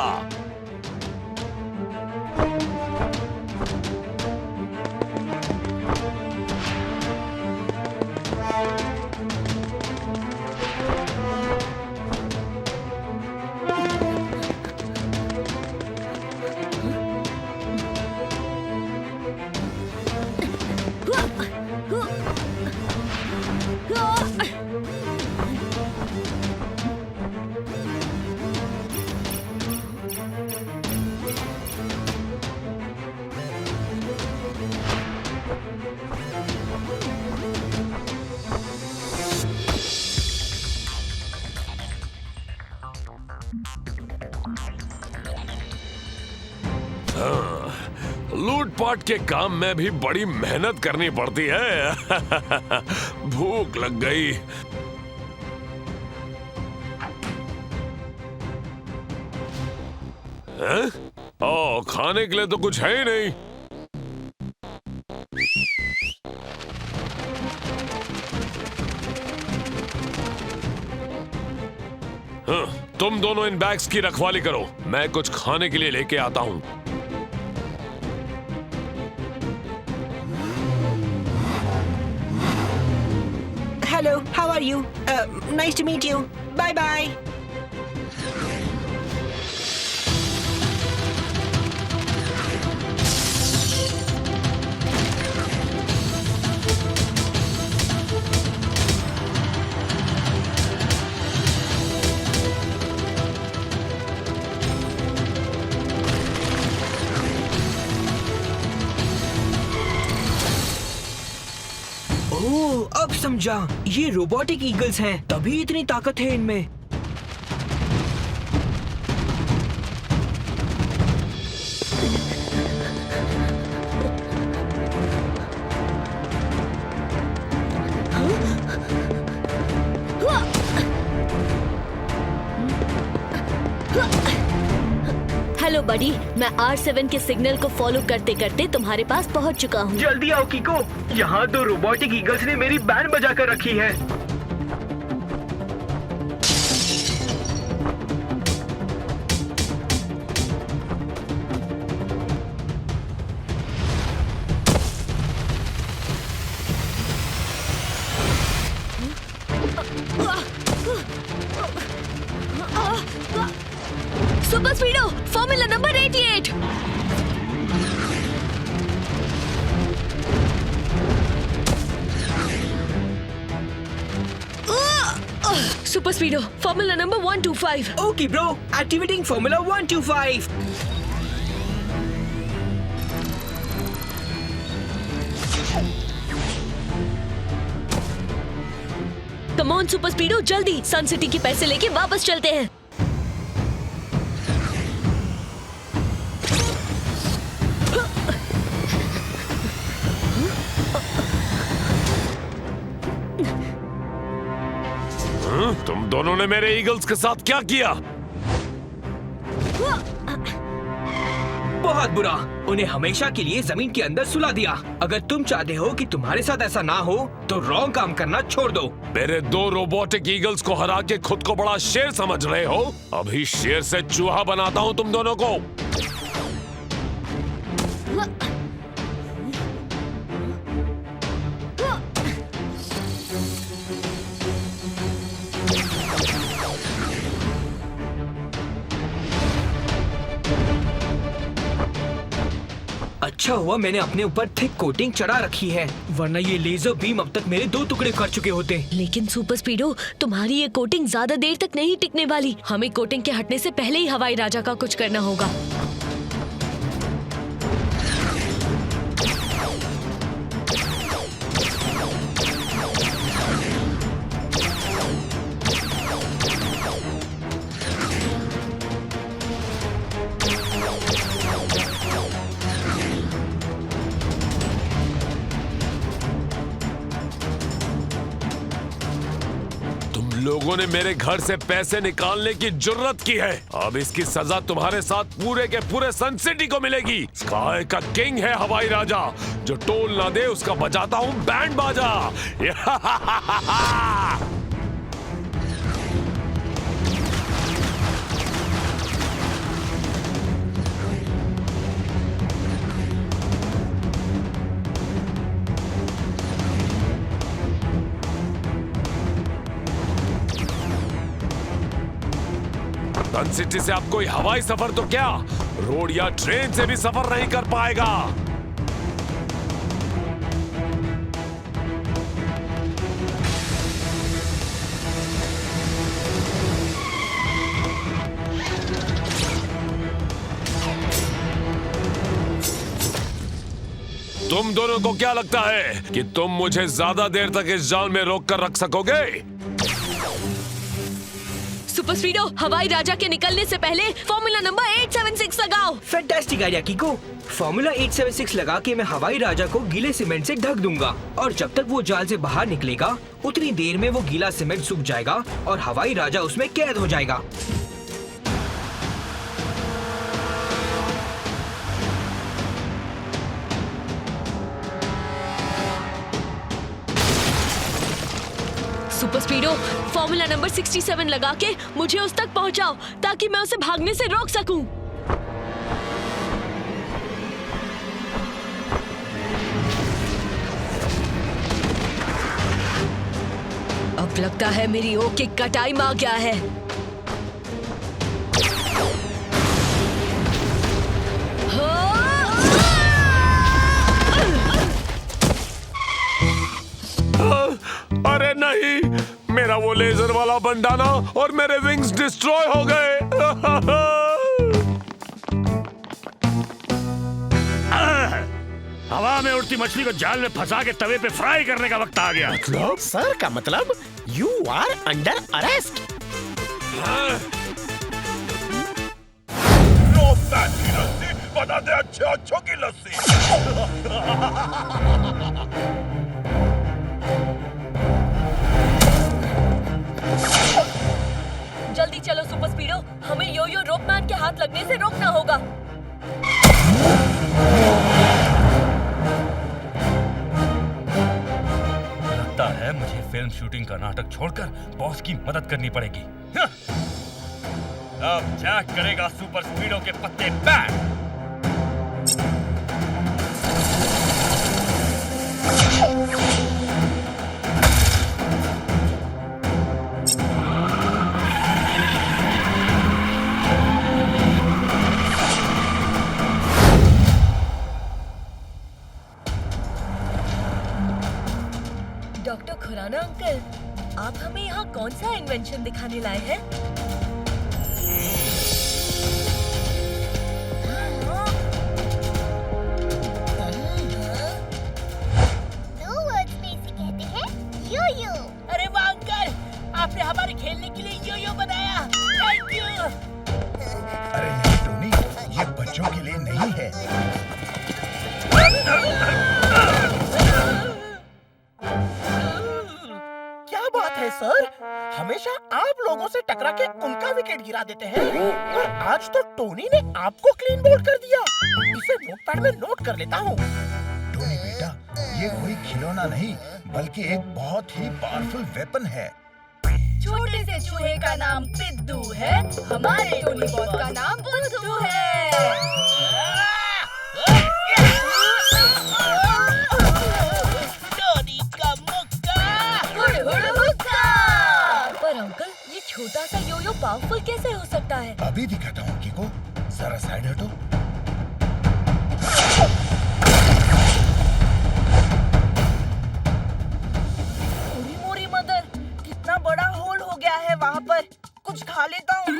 लूटपाट के काम में भी बड़ी मेहनत करनी पड़ती है। भूख लग गई। ओ, खाने के लिए तो कुछ है ही नहीं। तुम दोनों इन बैग्स की रखवाली करो, मैं कुछ खाने के लिए लेके आता हूं। Hello, how are you? Nice to meet you. Bye bye. अब समझा, ये रोबोटिक ईगल्स हैं, तभी इतनी ताकत है इनमें। हेलो बडी, मैं R7 के सिग्नल को फॉलो करते करते तुम्हारे पास पहुंच चुका हूँ। जल्दी आओ कीको, यहाँ तो रोबोटिक ईगल्स ने मेरी बैंड बजा कर रखी है। Super Speedo formula number 88। Super Speedo formula number 125। Okay bro, activating formula 125। Come on super Speedo, जल्दी सन सिटी के पैसे लेके वापस चलते हैं। तुम दोनों ने मेरे ईगल्स के साथ क्या किया? बहुत बुरा, उन्हें हमेशा के लिए जमीन के अंदर सुला दिया। अगर तुम चाहते हो कि तुम्हारे साथ ऐसा ना हो तो रॉन्ग काम करना छोड़ दो। मेरे 2 रोबोटिक ईगल्स को हरा के खुद को बड़ा शेर समझ रहे हो? अभी शेर से चूहा बनाता हूँ तुम दोनों को। अच्छा हुआ मैंने अपने ऊपर थिक कोटिंग चढ़ा रखी है, वरना ये लेजर बीम अब तक मेरे 2 टुकड़े कर चुके होते। लेकिन सुपर स्पीडो, तुम्हारी ये कोटिंग ज्यादा देर तक नहीं टिकने वाली। हमें कोटिंग के हटने से पहले ही हवाई राजा का कुछ करना होगा। लोगों ने मेरे घर से पैसे निकालने की जुर्रत की है। अब इसकी सजा तुम्हारे साथ पूरे के पूरे सन सिटी को मिलेगी। स्काई का किंग है हवाई राजा, जो टोल ना दे उसका बजाता हूँ बैंड बाजा। सन सिटी से अब कोई हवाई सफर तो क्या, रोड या ट्रेन से भी सफर नहीं कर पाएगा। तुम दोनों को क्या लगता है कि तुम मुझे ज्यादा देर तक इस जाल में रोक कर रख सकोगे? सुपर स्पीडो, हवाई राजा के निकलने से पहले फॉर्मूला नंबर 876 लगाओ। Fantastic idea कीको। फॉर्मूला 876 लगा के मैं हवाई राजा को गीले सीमेंट से ढक दूंगा, और जब तक वो जाल से बाहर निकलेगा उतनी देर में वो गीला सीमेंट सूख जाएगा और हवाई राजा उसमें कैद हो जाएगा। सुपर स्पीडो, फॉर्मूला नंबर 67 लगा के मुझे उस तक पहुंचाओ ताकि मैं उसे भागने से रोक सकूं। अब लगता है मेरी ओके का टाइम आ गया है। अरे नहीं, मेरा वो लेजर वाला बंडाना और मेरे विंग्स डिस्ट्रॉय हो गए। हवा में उड़ती मछली को जाल में फंसा के तवे पे फ्राई करने का वक्त आ गया। मतलब सर का मतलब यू आर अंडर अरेस्ट। बता दे अच्छों की लस्सी। जल्दी चलो सुपर स्पीडो, हमें यो-यो रोपमैन के हाथ लगने से रोकना होगा। लगता है मुझे फिल्म शूटिंग का नाटक छोड़कर बॉस की मदद करनी पड़ेगी। अब जैक करेगा सुपर स्पीडो के पत्ते बैक। डॉक्टर खुराना अंकल, आप हमें यहाँ कौन सा इन्वेंशन दिखाने लाए हैं? दो वर्ड्स में इसे कहते हैं यो-यो। अरे वाह अंकल, आपने हमारे खेलने के लिए यो-यो बनाया। Thank you. अरे नहीं टोनी, ये बच्चों के लिए नहीं है। क्या बात है सर, हमेशा आप लोगों से टकरा के उनका विकेट गिरा देते हैं और आज तो टोनी ने आपको क्लीन बोल्ड कर दिया। इसे नोटपैड में नोट कर लेता हूँ। टोनी बेटा, ये कोई खिलौना नहीं बल्कि एक बहुत ही पावरफुल वेपन है। छोटे से चूहे का नाम पिद्दू है, हमारे टोनी बॉस का नाम बुद्धू है। टोनी का मुक्का। पर अंकल, ये छोटा सा यो-यो पावरफुल कैसे हो सकता है? अभी दिखाता हूँ किको, जरा साइड हटो। पूरी मोरी मदर, कितना बड़ा होल हो गया है वहाँ पर। कुछ खा लेता हूँ।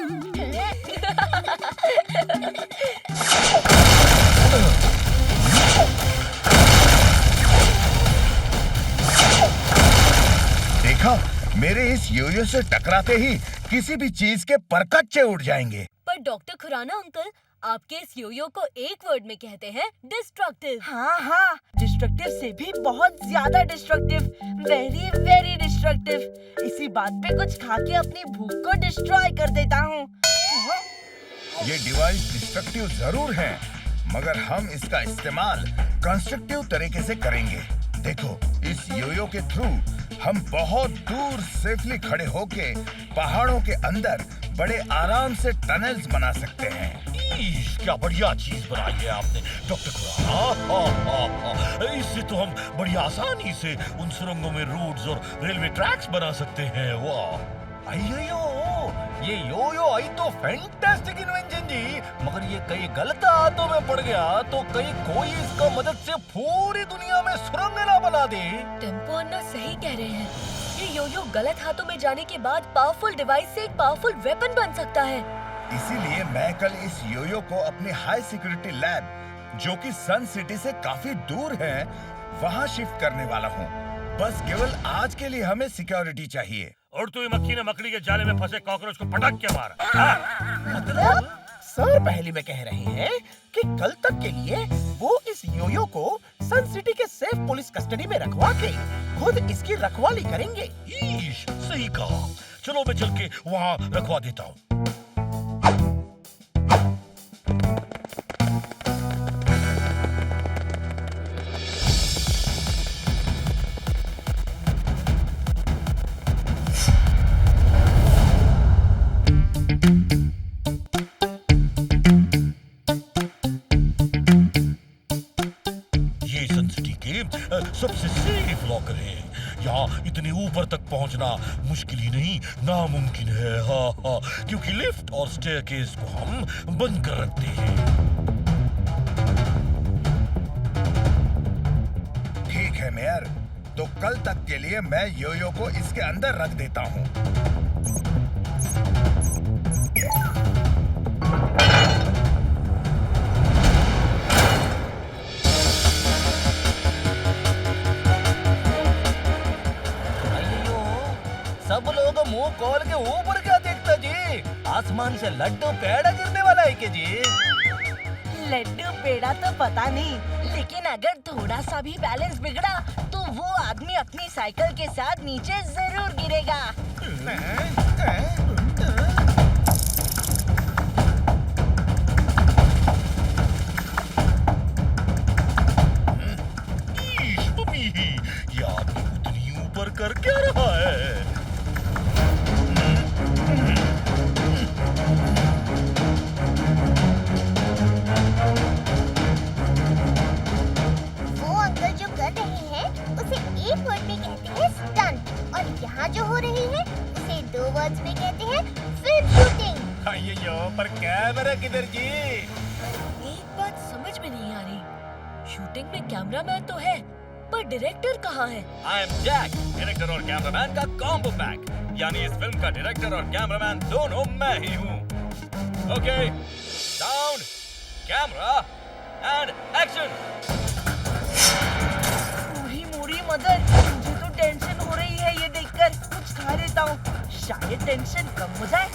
देखा, मेरे इस योयो से टकराते ही किसी भी चीज के परकच्चे उड़ जाएंगे। पर डॉक्टर खुराना अंकल, आपके इस यो-यो को एक वर्ड में कहते हैं डिस्ट्रक्टिव। हाँ, डिस्ट्रक्टिव से भी बहुत ज्यादा डिस्ट्रक्टिव, वेरी वेरी डिस्ट्रक्टिव। इसी बात पे कुछ खा के अपनी भूख को डिस्ट्रॉय कर देता हूँ। ये डिवाइस डिस्ट्रक्टिव जरूर है, मगर हम इसका इस्तेमाल कंस्ट्रक्टिव तरीके से करेंगे। देखो, इस योयो के थ्रू हम बहुत दूर सेफली खड़े होके पहाड़ों के अंदर बड़े आराम से टनल्स बना सकते हैं। क्या बढ़िया चीज बनाई है आपने डॉक्टर खुराना। इससे तो हम बड़ी आसानी से उन सुरंगों में रोड्स और रेलवे ट्रैक्स बना सकते हैं। वाह, अयो ये यो आई तो फैंटास्टिक इन्वेंशन जी, मगर ये कहीं गलत हाथों में पड़ गया तो कहीं कोई इसका मदद से पूरी दुनिया में सुरंग ना बना दे। टेम्पो अन्ना सही कह रहे हैं, ये यो-यो गलत हाथों में जाने के बाद पावरफुल डिवाइस से एक पावरफुल वेपन बन सकता है। इसीलिए मैं कल इस योयो को अपने हाई सिक्योरिटी लैब, जो कि सन सिटी से काफी दूर है, वहाँ शिफ्ट करने वाला हूँ। बस केवल आज के लिए हमें सिक्योरिटी चाहिए। उड़ती हुई मक्खी ने मकड़ी के जाले में फंसे कॉकरोच को पटक के मारा। मतलब सर पहली में कह रहे हैं कि कल तक के लिए वो इस योयो को सन सिटी के सेफ पुलिस कस्टडी में रखवा के खुद इसकी रखवाली करेंगे। सही कहा, चलो मैं चल के वहाँ रखवा देता हूँ। सबसे सेफ लॉकर है। यहाँ इतने ऊपर तक पहुँचना मुश्किल ही नहीं, नामुमकिन है। हाँ हाँ, क्योंकि लिफ्ट और स्टेयरकेस को हम बंद कर रखते हैं। ठीक है मेयर, तो कल तक के लिए मैं योयो को इसके अंदर रख देता हूँ। सब लोग मुंह खोल के ऊपर क्या देखता जी? आसमान से लड्डू पेड़ा गिरने वाला है क्या जी? लड्डू पेड़ा तो पता नहीं, लेकिन अगर थोड़ा सा भी बैलेंस बिगड़ा तो वो आदमी अपनी साइकिल के साथ नीचे जरूर गिरेगा। ये आदमी उतनी ऊपर कर क्या रहा है? वो अंकल जो कर रहे हैं उसे एक वर्ड में कहते हैं स्टंट, और यहाँ जो हो रही है उसे 2 वर्ड्स में कहते हैं फिल्म शूटिंग। अయ్యయ్యో, पर कैमरा किधर जी? एक बात समझ में नहीं आ रही, शूटिंग में कैमरामैन तो है पर डायरेक्टर कहाँ है? आई एम जैक, डायरेक्टर और कैमरामैन का कॉम्बो पैक, यानी इस फिल्म का डायरेक्टर और कैमरामैन दोनों मैं ही हूँ। Okay, sound, camera and action. पूरी मूरी मदर, मुझे तो टेंशन हो रही है ये देखकर। कुछ खा लेता हूँ, शायद टेंशन कम हो जाए।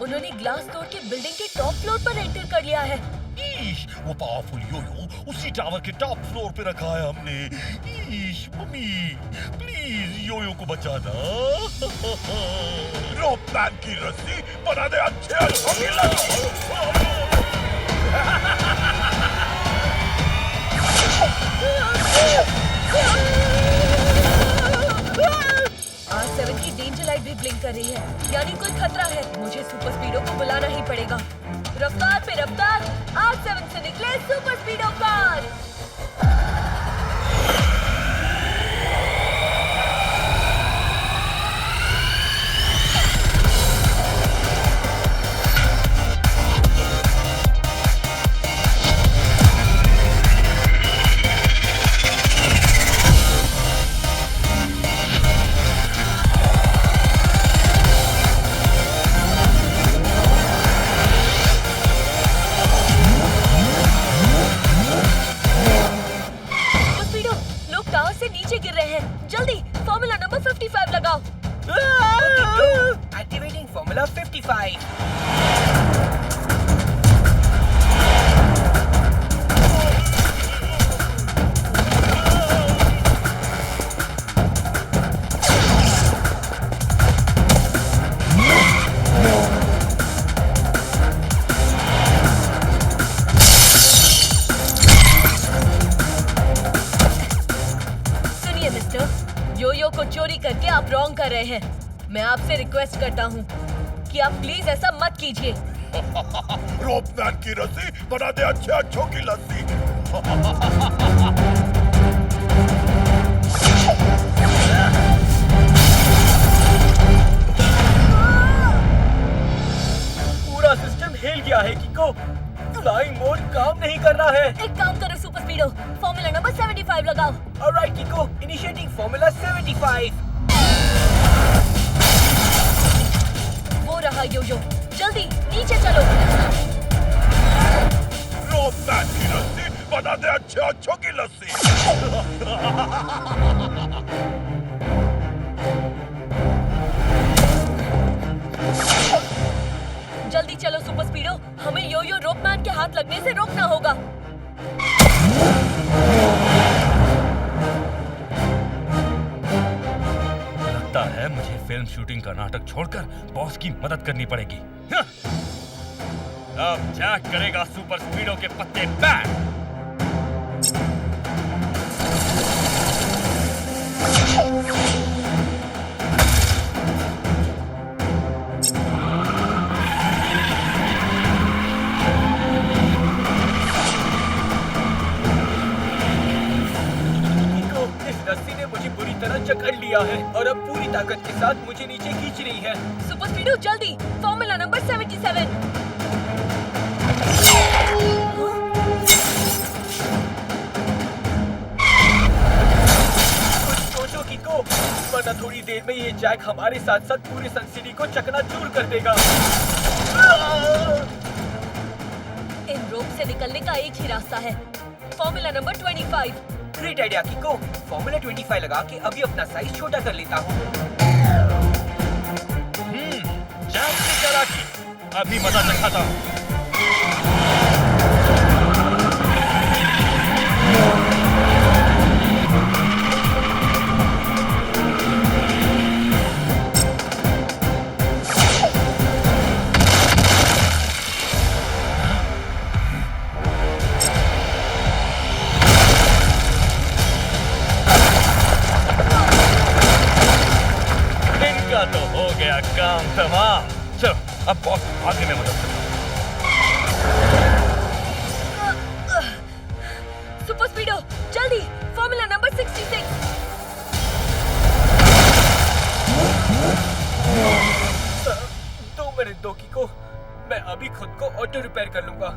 उन्होंने ग्लास तोड़ के बिल्डिंग के टॉप फ्लोर पर एंटर कर लिया है। वो पावरफुल योयो उसी टावर के टॉप फ्लोर पे रखा है हमने। मम्मी प्लीज योयो को बचा दो। रोप मैन की रस्सी बना दे अच्छे अच्छों की R7 की डेंजर लाइट भी ब्लिंक कर रही है, यानी कोई खतरा है। मुझे सुपर स्पीडो को बुलाना ही पड़ेगा। रफ्तार पे रफ्तार, R7 से निकले सुपर स्पीडो कार। Activating Formula 55. सुनिए मिस्टर, योयो को चोरी करके आप रॉन्ग कर रहे हैं। मैं आपसे रिक्वेस्ट करता हूँ कि आप प्लीज ऐसा मत कीजिए। रोप मैन की रस्सी बना दे अच्छे अच्छों की लस्सी। पूरा सिस्टम हिल गया है किको। फ्लाइंग मोड काम नहीं कर रहा है। एक काम करो सुपर स्पीडो, फॉर्मूला नंबर 75 लगाओ। Alright किको, initiating formula 75। वो रहा योयो, जल्दी नीचे चलो। रोप मैन की रस्सी बना दे अच्छे अच्छों की लस्सी। जल्दी चलो सुपर स्पीडो, हमें योयो रोपमैन के हाथ लगने से रोकना होगा। लगता है मुझे फिल्म शूटिंग का नाटक छोड़कर बॉस की मदद करनी पड़ेगी। अब जैक करेगा सुपर स्पीडो के पत्ते बैक। लिया है और अब पूरी ताकत के साथ मुझे नीचे खींच रही है। सुपर स्पीडो जल्दी, फॉर्मूला नंबर 77। कुछ सोचो किको, वरना थोड़ी देर में ये जैक हमारे साथ साथ पूरी सन सिटी को चकनाचूर कर देगा। इन रोप से निकलने का एक ही रास्ता है, formula number 25। Great idea किको, formula 25 लगा के अभी अपना साइज छोटा कर लेता हूँ। जैक की चालाकी, अभी मजा चखाता हूँ। तो हो गया काम तमाम। चलो अब बॉस भागने में मदद करो। सुपर स्पीडो जल्दी, फॉर्मूला नंबर 66। दो मिनट दो किको, मैं अभी खुद को ऑटो रिपेयर कर लूंगा।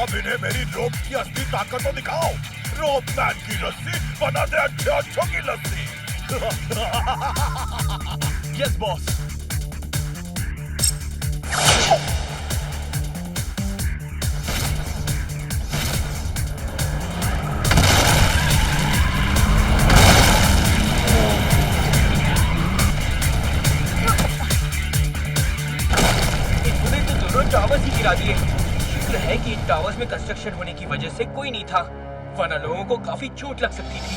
अब इन्हें मेरी रोप की असली ताकत तो दिखाओ। रोप मैन की रस्सी बना दे अच्छों की लस्सी। Yes boss. इन्होंने तो दोनों टावर्स ही गिरा दिए। है कि इन टावर्स में कंस्ट्रक्शन होने की वजह से कोई नहीं था, वरना लोगों को काफी चोट लग सकती थी।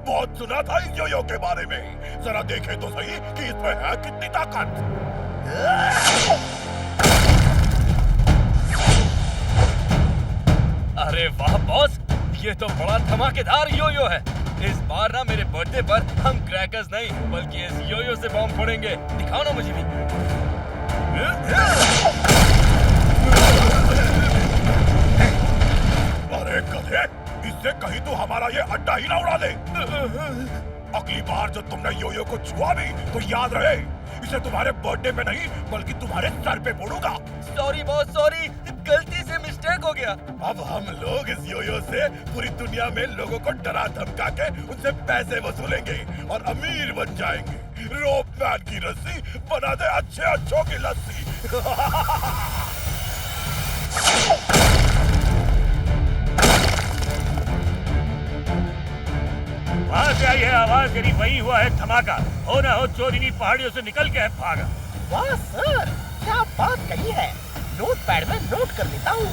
बहुत सुना था इस योयो के बारे में, जरा देखे तो सही कि इसमें है कितनी ताकत। अरे वाह बॉस, ये तो बड़ा धमाकेदार योयो है। इस बार ना मेरे बर्थडे पर हम क्रैकर्स नहीं बल्कि इस योयो से बॉम्ब फोड़ेंगे। दिखाओ ना मुझे भी। अरे गधे, इससे कहीं तो हमारा ये अड्डा ही ना उड़ा दे। अगली बार जब तुमने योयो को छुआ भी तो याद रहे, इसे तुम्हारे बर्थडे पे नहीं बल्कि तुम्हारे सर पे फोड़ूंगा। सॉरी बॉस, सॉरी, गलती से मिस्टेक हो गया। अब हम लोग इस योयो से पूरी दुनिया में लोगों को डरा धमका के उनसे पैसे वसूलेंगे और अमीर बन जाएंगे। रोप मैन की रस्सी बना दे अच्छों की लस्सी। वहाँ से आई है आवाज, यदि वही हुआ है धमाका। हो ना हो चोर इन्हीं पहाड़ियों से निकल के है भागा। वाह सर, क्या बात कही है, नोटपैड में नोट कर लेता हूँ।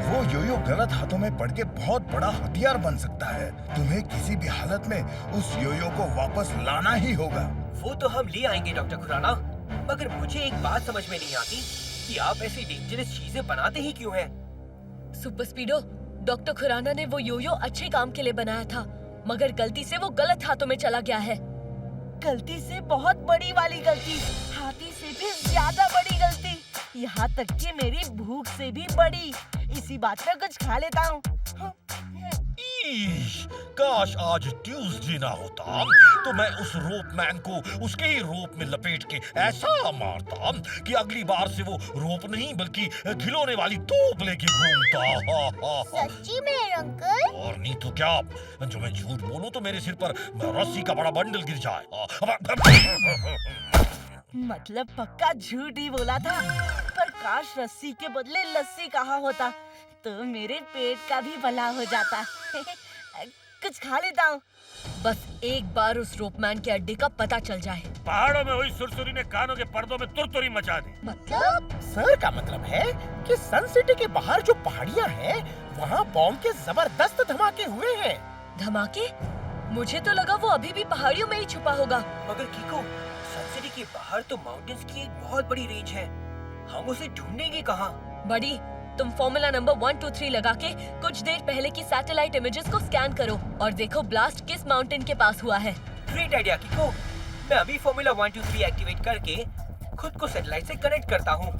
वो योयो गलत हाथों में पड़ के बहुत बड़ा हथियार बन सकता है। तुम्हें किसी भी हालत में उस योयो को वापस लाना ही होगा। वो तो हम ले आएंगे डॉक्टर खुराना, मगर मुझे एक बात समझ में नहीं आती कि आप ऐसी डेंजरस चीजें बनाते ही क्यों हैं? सुपर स्पीडो, डॉक्टर खुराना ने वो योयो अच्छे काम के लिए बनाया था, मगर गलती से वो गलत हाथों में चला गया है। गलती से बहुत बड़ी वाली गलती, हाथी से भी ज्यादा बड़ी गलती, यहाँ तक कि मेरी भूख से भी बड़ी। इसी बात पे कुछ खा लेता हूँ। काश आज ट्यूसडे ना होता तो मैं उस रोप मैन को उसके ही रोप में लपेट के ऐसा मारता कि अगली बार से वो रोप नहीं बल्कि खिलौने वाली तोप लेके घूमता। सच्ची में अंकल? और नहीं तो क्या, जो मैं झूठ बोलूं तो मेरे सिर पर रस्सी का बड़ा बंडल गिर जाए। मतलब पक्का झूठ ही बोला था, पर काश रस्सी के बदले लस्सी कहा होता तो मेरे पेट का भी भला हो जाता। कुछ खा लेता हूँ। बस एक बार उस रोपमैन के अड्डे का पता चल जाए। पहाड़ों में हुई सुरसुरी ने कानों के पर्दों में तुरतुरी मचा दी। मतलब सर का मतलब है कि सन सिटी के बाहर जो पहाड़ियाँ हैं, वहाँ बॉम्ब के जबरदस्त धमाके हुए हैं। धमाके? मुझे तो लगा वो अभी भी पहाड़ियों में ही छुपा होगा। मगर कीको, सन सिटी के बाहर तो माउंटेन्स की एक बहुत बड़ी रेंज है। हम उसे ढूंढेंगे कहाँ? बड़ी, तुम फॉर्मूला नंबर 1, 2, 3 लगा के कुछ देर पहले की सैटेलाइट इमेजेस को स्कैन करो और देखो ब्लास्ट किस माउंटेन के पास हुआ है। Great idea कीको। मैं अभी फॉर्मूला 1, 2, 3 एक्टिवेट करके खुद को सैटेलाइट से कनेक्ट करता हूँ।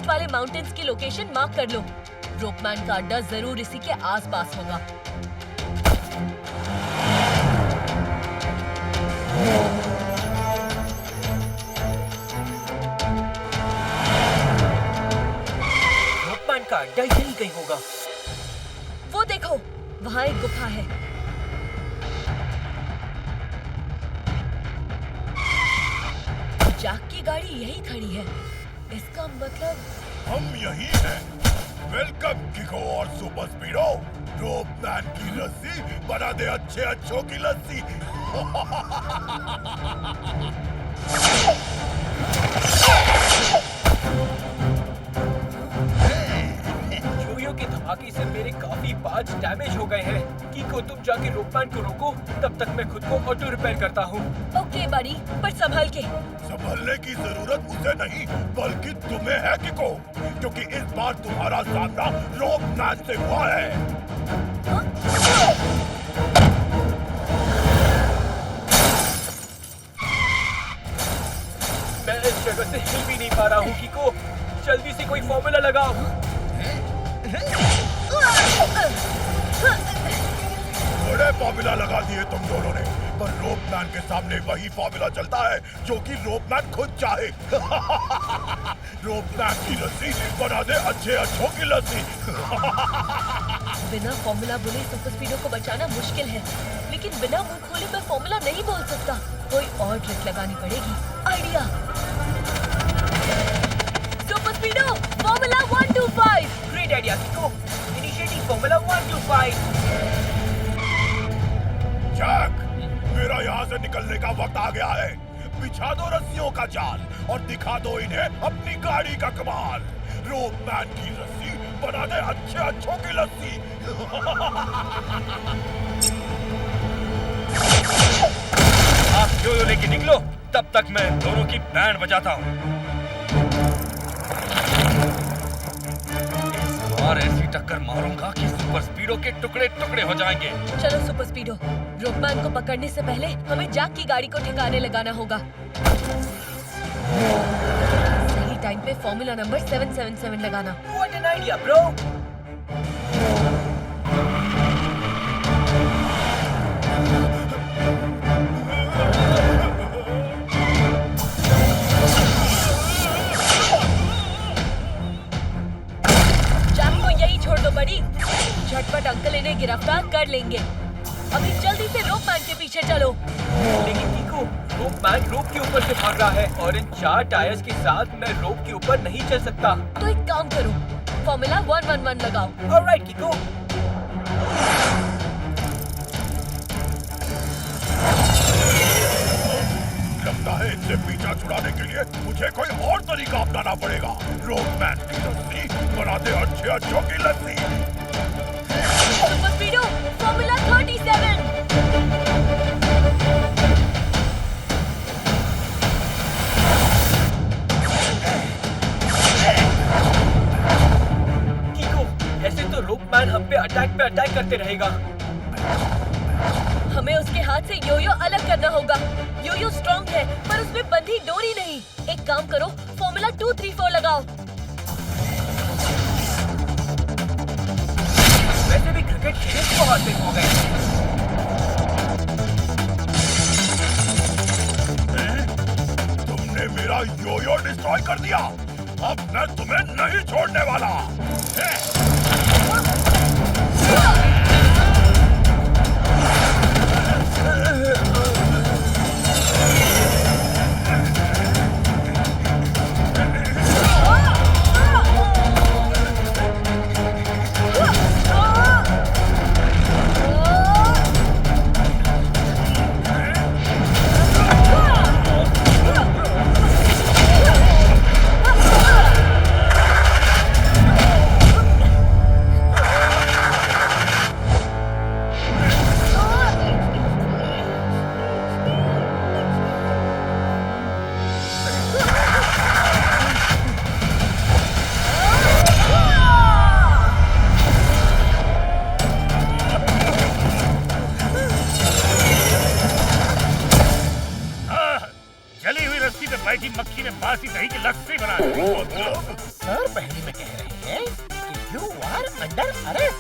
वाले माउंटेन्स की लोकेशन मार्क कर लो। रोपमैन का अड्डा जरूर इसी के आसपास होगा। रोपमैन का अड्डा यहीं कहीं होगा। वो देखो, वहाँ एक गुफा है। जैक की गाड़ी यही खड़ी है। इसका मतलब हम यही हैं। वेलकम किको और सुपर स्पीडो। रोपमैन की रस्सी बना दे अच्छे अच्छों की लस्सी। योयो के धमाके से मेरे काफी पार्ट्स डैमेज हो गए हैं। कीको, तुम जाके रोपमैन को रोको, तब तक मैं खुद को ऑटो रिपेयर करता हूँ। ओके बड़ी, पर संभल के। संभलने की जरूरत मुझे नहीं, बल्कि तुम्हें है किको, क्योंकि इस बार तुम्हारा सामना रोपमैन से हुआ है। मैं इस जगह से हिल भी नहीं पा रहा हूँ कीको। जल्दी से कोई फॉर्मूला लगाओ। बड़े फॉर्मूला लगा दिए तुम दोनों ने, पर रोपमैन के सामने वही फॉर्मूला चलता है जो कि रोपमैन खुद चाहे। रोपमैन की लस्सी बना दे अच्छे अच्छों की लस्सी। बिना फॉर्मूला बोले सुपर स्पीडो को बचाना मुश्किल है, लेकिन बिना मुंह खोले मैं फॉर्मूला नहीं बोल सकता। कोई और ट्रिक लगानी पड़ेगी। Idea. Super Speedo, formula 125। Great idea Kiko. Initiating formula 125। Jack, मेरा यहाँ से निकलने का वक्त आ गया है। बिछा दो रस्सियों का जाल और दिखा दो इन्हें अपनी गाड़ी का कमाल। रोपमैन की रस्सी बना दे अच्छे अच्छों की लस्सी। आप योयो लेके निकलो, तब तक मैं दोनों की बैंड बजाता हूँ। और ऐसी टक्कर मारूंगा कि सुपर स्पीडो के टुकड़े टुकड़े हो जाएंगे। चलो सुपर स्पीडो, रोपमैन को पकड़ने से पहले हमें जैक की गाड़ी को ठिकाने लगाना होगा। सही टाइम पे फॉर्मूला नंबर 777 लगाना। What an idea, bro! छोड़ दो बड़ी, झटपट अंकल इन्हें गिरफ्तार कर लेंगे। अभी जल्दी से रोपमैन के पीछे चलो। लेकिन कीको, रोपमैन रोप के ऊपर से भाग रहा है और इन 4 टायर्स के साथ मैं रोप के ऊपर नहीं चल सकता। तो एक काम करो, फॉर्मूला 111 लगाओ। ऑलराइट कीको। लगता है इनसे पीछा छुड़ाने के लिए मुझे कोई और तरीका अपनाना पड़ेगा। रोपमैन की लस्सी बना दे अच्छे अच्छों की लस्सी। Super Speedo, formula 37। कीको, ऐसे तो रोपमैन हम पे अटैक करते रहेगा। हमें उसके हाथ से योयो अलग करना होगा। योयो स्ट्रॉन्ग है, पर उसमें बंधी डोरी नहीं। एक काम करो, फॉर्मूला 234 लगाओ। वैसे भी क्रिकेट खेलने बहुत दिन हो गए। मेरा योयो डिस्ट्रॉय कर दिया। अब मैं तुम्हें नहीं छोड़ने वाला। जली हुई रस्सी पे बैठी मक्खी ने बासी दही की लस्सी बना दी। सर पहले में कह रहे हैं कि यू आर अंडर अरेस्ट।